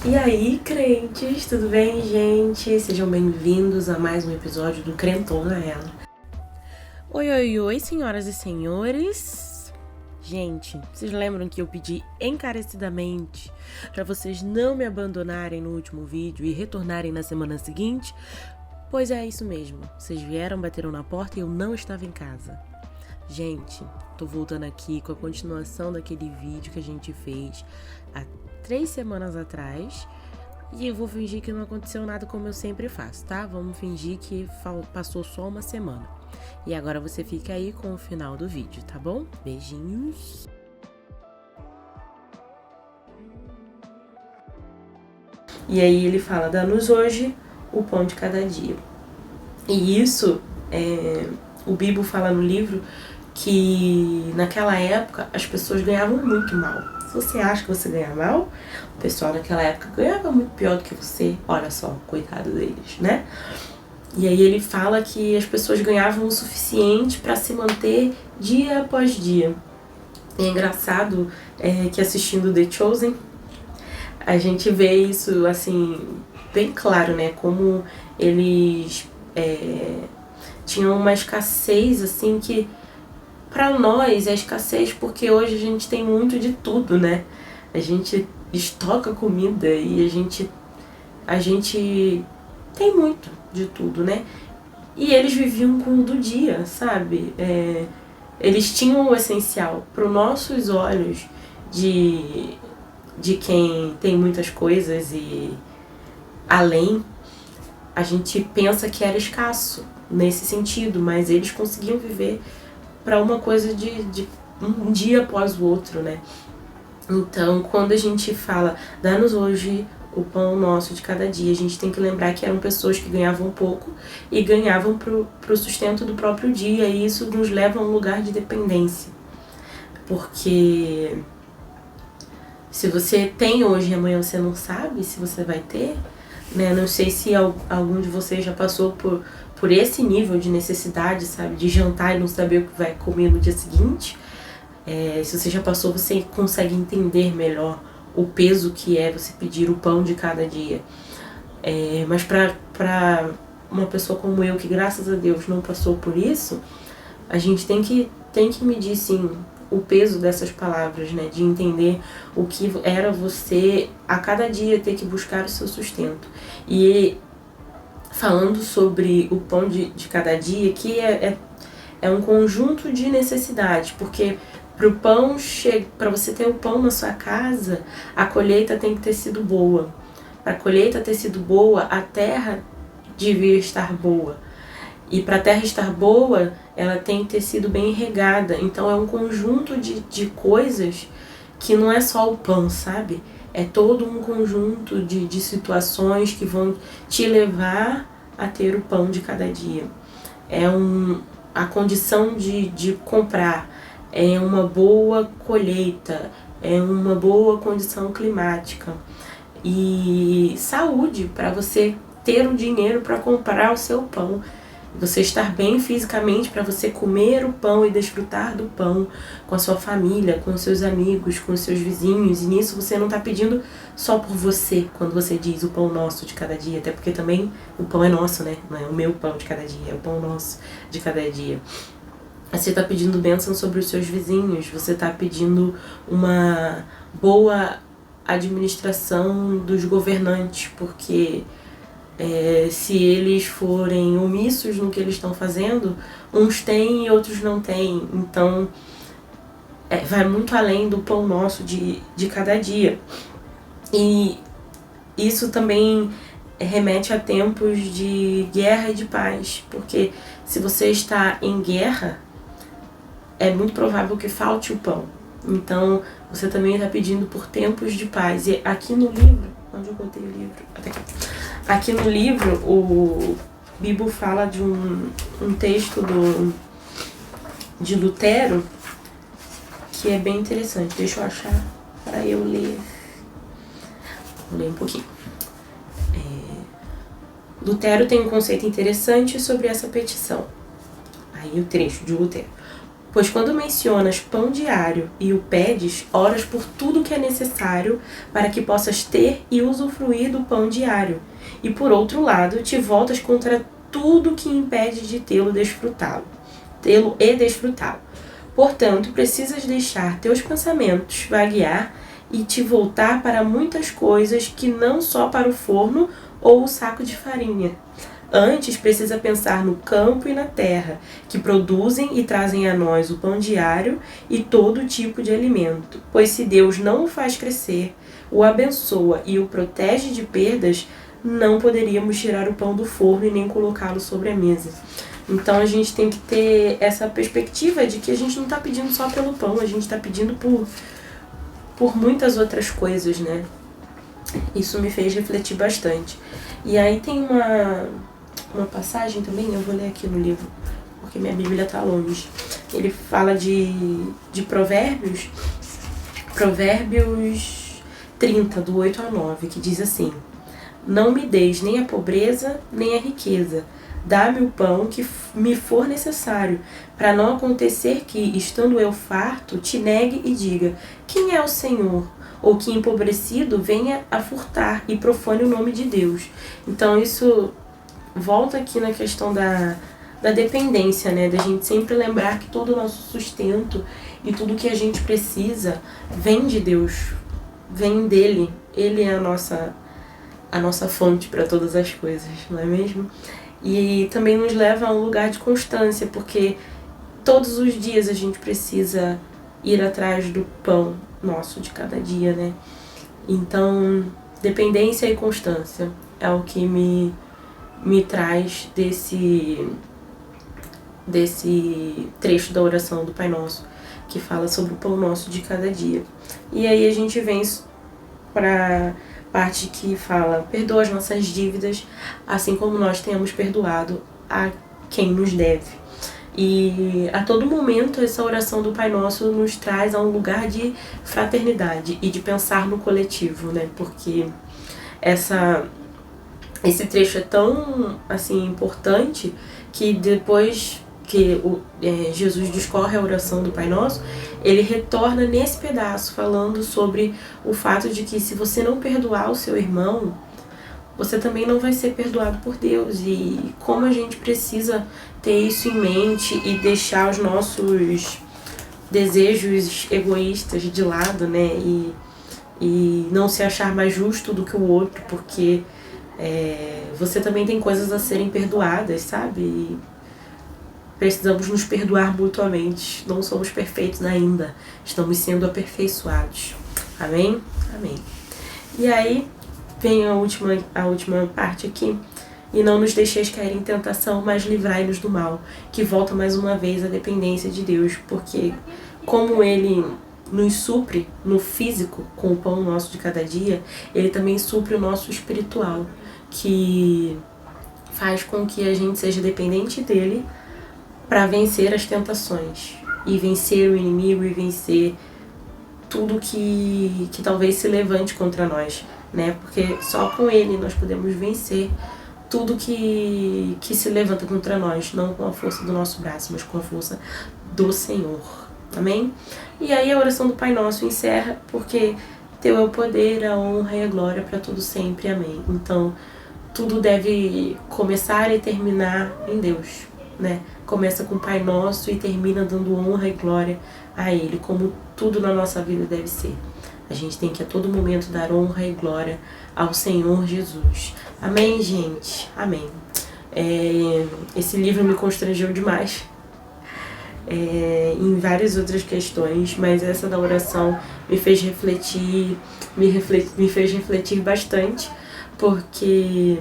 E aí, crentes, tudo bem, gente? Sejam bem-vindos a mais um episódio do Crentona Ela. Oi, senhoras e senhores. Gente, vocês lembram que eu pedi encarecidamente para vocês não me abandonarem no último vídeo e retornarem na semana seguinte? Pois é isso mesmo, vocês vieram, bateram na porta e eu não estava em casa. Gente, tô voltando aqui com a continuação daquele vídeo que a gente fez há 3 semanas atrás e eu vou fingir que não aconteceu nada como eu sempre faço, tá? Vamos fingir que passou só uma semana. E agora você fica aí com o final do vídeo, tá bom? Beijinhos! E aí ele fala, dá-nos hoje o pão de cada dia. E isso, o Bibo fala no livro que naquela época as pessoas ganhavam muito mal. Se você acha que você ganha mal, o pessoal naquela época ganhava muito pior do que você. Olha só, coitado deles, né? E aí ele fala que as pessoas ganhavam o suficiente para se manter dia após dia. E é engraçado que assistindo The Chosen, a gente vê isso assim bem claro, né? Como eles tinham uma escassez assim que para nós é escassez porque hoje a gente tem muito de tudo, né? A gente estoca comida e a gente tem muito de tudo, né? E eles viviam com o do dia, sabe? Eles tinham o essencial. Para os nossos olhos de quem tem muitas coisas e além, a gente pensa que era escasso nesse sentido, mas eles conseguiam viver para uma coisa de um dia após o outro, né? Então, quando a gente fala, dá-nos hoje o pão nosso de cada dia, a gente tem que lembrar que eram pessoas que ganhavam pouco e ganhavam pro sustento do próprio dia, e isso nos leva a um lugar de dependência. Porque se você tem hoje e amanhã você não sabe se você vai ter, né? Não sei se algum de vocês já passou por esse nível de necessidade, sabe? De jantar e não saber o que vai comer no dia seguinte. Se você já passou, você consegue entender melhor o peso que é você pedir o pão de cada dia. Mas para uma pessoa como eu, que graças a Deus não passou por isso, a gente tem que medir, sim, o peso dessas palavras, né? De entender o que era você a cada dia ter que buscar o seu sustento. E falando sobre o pão de cada dia, que é um conjunto de necessidades, porque para você ter o pão na sua casa, a colheita tem que ter sido boa. Para a colheita ter sido boa, a terra devia estar boa. E para a terra estar boa, ela tem que ter sido bem regada. Então é um conjunto de coisas que não é só o pão, sabe? É todo um conjunto de situações que vão te levar a ter o pão de cada dia. A condição de comprar, é uma boa colheita, é uma boa condição climática e saúde para você ter o dinheiro para comprar o seu pão. Você estar bem fisicamente para você comer o pão e desfrutar do pão com a sua família, com os seus amigos, com os seus vizinhos. E nisso você não está pedindo só por você, quando você diz o pão nosso de cada dia. Até porque também o pão é nosso, né? Não é o meu pão de cada dia, é o pão nosso de cada dia. Você está pedindo bênção sobre os seus vizinhos. Você está pedindo uma boa administração dos governantes, porque se eles forem omissos no que eles estão fazendo, uns têm e outros não têm. Então, vai muito além do pão nosso de cada dia. E isso também remete a tempos de guerra e de paz, porque se você está em guerra, é muito provável que falte o pão. Então, você também está pedindo por tempos de paz. E aqui no livro, onde eu botei o livro? Aqui no livro, o Bibo fala de um texto de Lutero, que é bem interessante. Deixa eu achar para eu ler. Vou ler um pouquinho. Lutero tem um conceito interessante sobre essa petição. Aí o trecho de Lutero. Pois quando mencionas pão diário e o pedes, oras por tudo que é necessário para que possas ter e usufruir do pão diário. E por outro lado, te voltas contra tudo que impede de tê-lo e desfrutá-lo. Portanto, precisas deixar teus pensamentos vaguear e te voltar para muitas coisas que não só para o forno ou o saco de farinha. Antes, precisa pensar no campo e na terra, que produzem e trazem a nós o pão diário e todo tipo de alimento. Pois se Deus não o faz crescer, o abençoa e o protege de perdas, não poderíamos tirar o pão do forno e nem colocá-lo sobre a mesa. Então a gente tem que ter essa perspectiva de que a gente não está pedindo só pelo pão, a gente está pedindo por muitas outras coisas, né? Isso me fez refletir bastante. E aí tem uma passagem também, eu vou ler aqui no livro, porque minha Bíblia está longe. Ele fala de Provérbios 30, do 8 ao 9, que diz assim: Não me deis nem a pobreza, nem a riqueza. Dá-me o pão que me for necessário, para não acontecer que, estando eu farto, te negue e diga: quem é o Senhor? Ou que, empobrecido, venha a furtar e profane o nome de Deus. Então isso volta aqui na questão da dependência, né? Da gente sempre lembrar que todo o nosso sustento e tudo que a gente precisa vem de Deus, vem dele. Ele é a nossa fonte para todas as coisas, não é mesmo? E também nos leva a um lugar de constância, porque todos os dias a gente precisa ir atrás do pão nosso de cada dia, né? Então, dependência e constância é o que me traz desse trecho da oração do Pai Nosso, que fala sobre o pão nosso de cada dia. E aí a gente vem para parte que fala: perdoa as nossas dívidas, assim como nós tenhamos perdoado a quem nos deve. E a todo momento essa oração do Pai Nosso nos traz a um lugar de fraternidade e de pensar no coletivo, né? Porque esse trecho é tão assim importante que depois que Jesus discorre a oração do Pai Nosso, ele retorna nesse pedaço falando sobre o fato de que se você não perdoar o seu irmão, você também não vai ser perdoado por Deus. E como a gente precisa ter isso em mente e deixar os nossos desejos egoístas de lado, né? E não se achar mais justo do que o outro, porque você também tem coisas a serem perdoadas, sabe? E precisamos nos perdoar mutuamente. Não somos perfeitos ainda. Estamos sendo aperfeiçoados. Amém? Amém. E aí vem a última parte aqui. E não nos deixeis cair em tentação, mas livrai-nos do mal. Que volta mais uma vez a dependência de Deus. Porque como Ele nos supre no físico com o pão nosso de cada dia, Ele também supre o nosso espiritual, que faz com que a gente seja dependente dEle para vencer as tentações e vencer o inimigo e vencer tudo que talvez se levante contra nós, né? Porque só com Ele nós podemos vencer tudo que se levanta contra nós, não com a força do nosso braço, mas com a força do Senhor. Amém? E aí a oração do Pai Nosso encerra, porque Teu é o poder, a honra e a glória para todo sempre. Amém. Então, tudo deve começar e terminar em Deus, né? Começa com o Pai Nosso e termina dando honra e glória a Ele, como tudo na nossa vida deve ser. A gente tem que a todo momento dar honra e glória ao Senhor Jesus. Amém, gente? Amém. Esse livro me constrangeu demais em várias outras questões, mas essa da oração me fez refletir, me fez refletir bastante, porque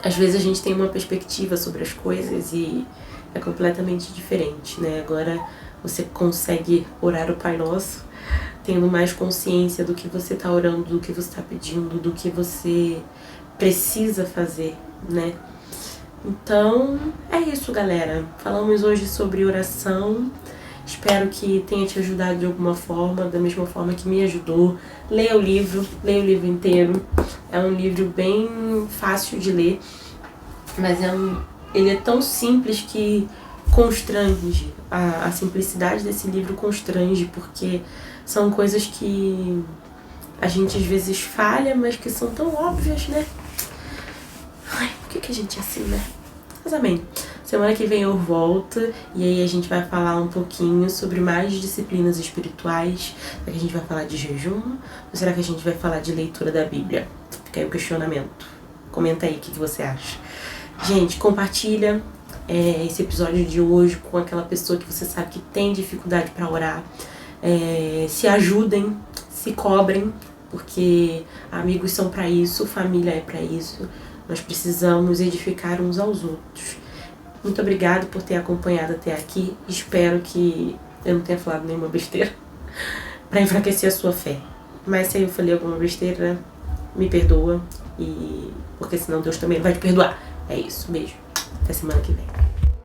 às vezes a gente tem uma perspectiva sobre as coisas e é completamente diferente, né? Agora você consegue orar o Pai Nosso tendo mais consciência do que você está orando, do que você está pedindo, do que você precisa fazer, né? Então, é isso, galera. Falamos hoje sobre oração. Espero que tenha te ajudado de alguma forma, da mesma forma que me ajudou. Leia o livro inteiro. É um livro bem fácil de ler, mas ele é tão simples que constrange, a simplicidade desse livro constrange, porque são coisas que a gente às vezes falha, mas que são tão óbvias, né? Ai, por que a gente é assim, né? Mas amém. Semana que vem eu volto e aí a gente vai falar um pouquinho sobre mais disciplinas espirituais. Será que a gente vai falar de jejum? Ou será que a gente vai falar de leitura da Bíblia? Fica aí o questionamento. Comenta aí o que você acha. Gente, compartilha esse episódio de hoje com aquela pessoa que você sabe que tem dificuldade para orar. Se ajudem, se cobrem, porque amigos são para isso, família é para isso. Nós precisamos edificar uns aos outros. Muito obrigada por ter acompanhado até aqui. Espero que eu não tenha falado nenhuma besteira para enfraquecer a sua fé. Mas se eu falei alguma besteira, me perdoa. Porque senão Deus também vai te perdoar. É isso. Beijo. Até semana que vem.